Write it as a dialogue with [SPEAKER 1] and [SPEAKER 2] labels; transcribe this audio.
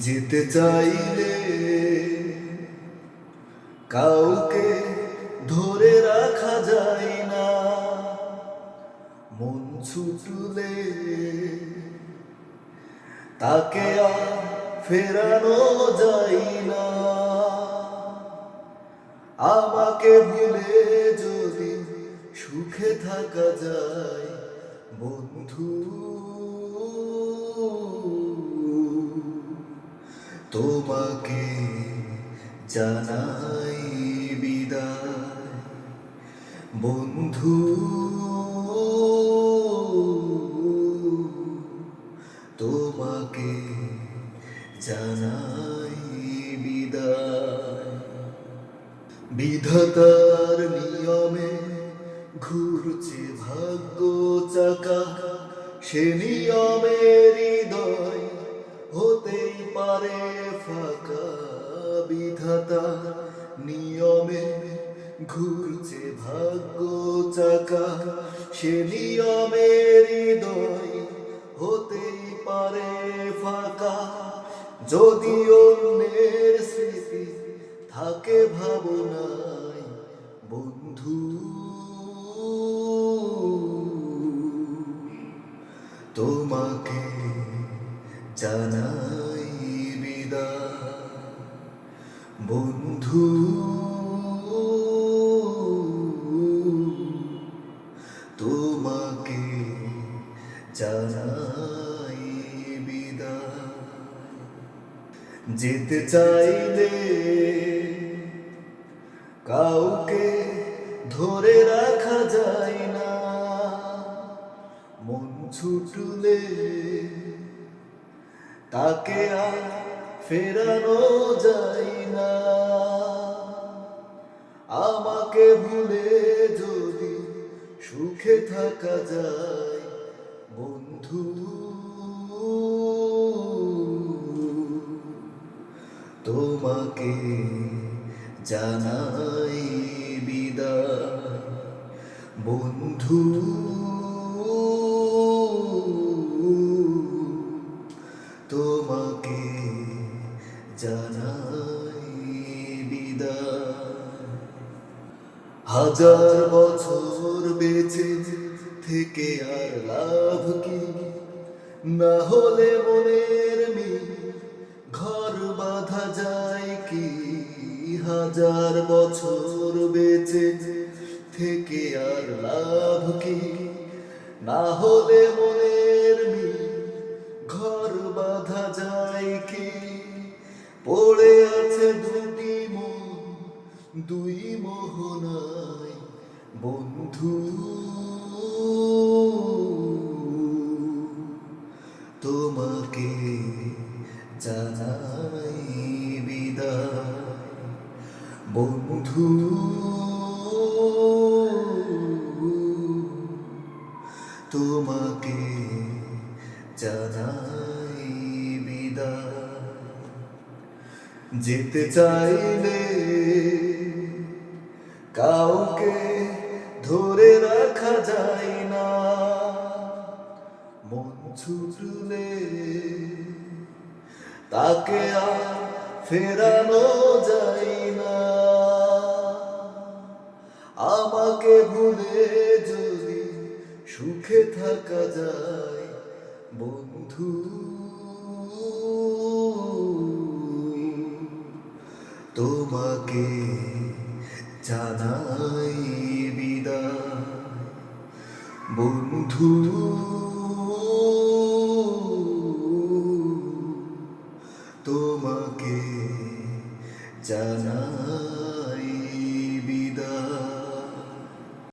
[SPEAKER 1] যেতে চাইলে কাউকে ধরে রাখা যায় না, মন ছুটলে তাকে আর ফেরানো যায় না। আমাকে ভুলে যদি সুখে থাকা যায় বন্ধু, তোমাকে জানাই বিদায় বন্ধু, তোমাকে জানাই বিদায়। বিধাতার নিয়মে ঘুরছে ভাগ্য চাকা, সে নিয়মের হৃদয় হতেই পারে ফাঁকা। বিধাতার নিয়মে ঘুরছে ভাগ্য চাকা, সে নিয়মের হৃদয় হতেই পারে ফাঁকা। যদি অন্যের স্মৃতি থাকে ভাবনায় বন্ধু, তোমাকে জানাই বিদায় বন্ধু, তোমাকে জানাই বিদায়। যেতে চাইলে কাউকে ধরে রাখা যায় না, মন ছুটলে তাকে আর ফেরানো যায় না। আমাকে ভুলে যদি সুখে থাকা যায় বন্ধু, তোমাকে জানাই বিদায় বন্ধু, তোমাকে জানাই বিদায়। হাজার বছর বেঁচে থেকে আর লাভ কি, না হলে মনের মিল ঘর বাঁধা যায় কি। হাজার বছর বেঁচে থেকে আর লাভ কি, না হলে মনের মিল ঘর বাঁধা যায় কি। পড়ে আছে দুটি মন দুই মোহনায় বন্ধু, তোমাকে জানাই বিদায় বন্ধু, তোমাকে জানাই বিদায়। যেতে চাইলে কাউকে ধরে রাখা যায় না, মন ছুটলে তাকে আর ফেরানো যায় না। আমাকে ভুলে যদি সুখে থাকা যায় বন্ধু, তোমাকে জানাই বিদায় বন্ধু, তোমাকে জানাই